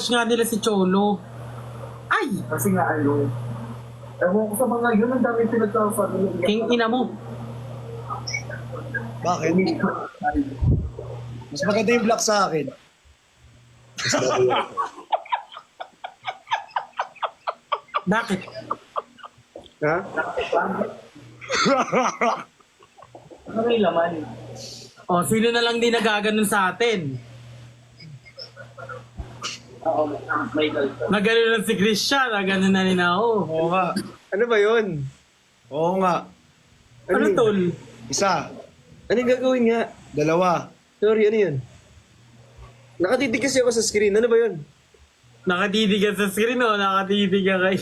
crush nga nila si Cholo. Ay! Kasi nga ano, ewan ko sa mga yun, ang dami pinagsasabi. King ina mo. Bakit? Mas maganda yung black sa akin. Bakit? Ha? Ano may laman? O, sino na lang din nagaganon sa atin? Oo, Michael. Nagano'n na si Christian, nagano'n na rin ako. Oo nga. Ano ba yun? Oo nga. Ano tol? Isa, Ano yung gagawin nga? dalawa. Sorry, ano yun? Nakatitig kasi ako sa screen. Ano ba yun? Nakatitig ka sa screen o nakatitig ka kay...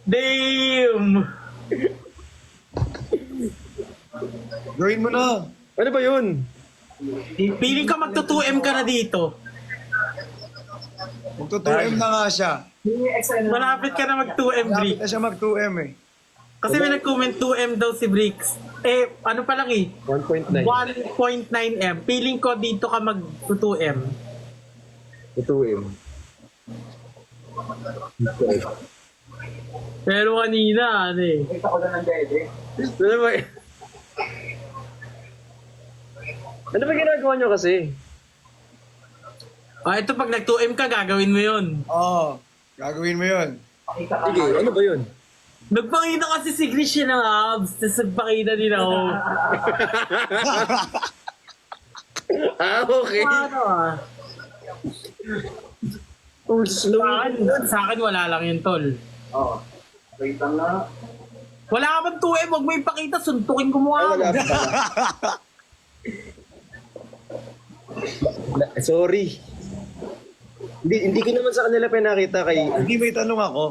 Damn! Gawin mo na. Ano ba yun? Piling ka magto-2M ka na dito. Magto-2M na nga siya. Malapit ka na mag-2M, Malapit Brick. na siya mag-2M eh. Kasi may nag-comment 2M daw si Bricks. Eh, ano pa lang eh? 1.9. 1.9M. Piling ko dito ka mag-2M. Ito eh. Pero kanina, ano eh. Kita ko na ng dede. Ano ba? Ano ba ginagawa nyo kasi? Ah, ito pag nag-2M ka, gagawin mo yun. Oo. Gagawin mo yun. Pakita ka Sige, ano ba yun? Nagpakita kasi si Christian ng abs, tapos nagpakita din ako. Okay. Ano ah? Oh, slow. Sa akin, wala lang yun, tol. Oo. Pakita nga. Wala ka bang 2M, huwag mo ipakita, suntukin ko mo Ay, wala ako. pa pala. Sorry. Hindi ko naman sa kanila pinakita kay... Hindi may tanong ako.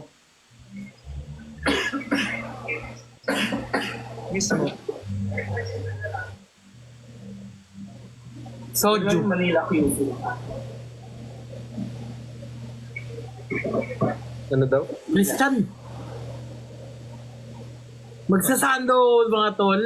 Mismo. Soju. Manila QC. Ano daw? Christian. Magsasando, mga tol.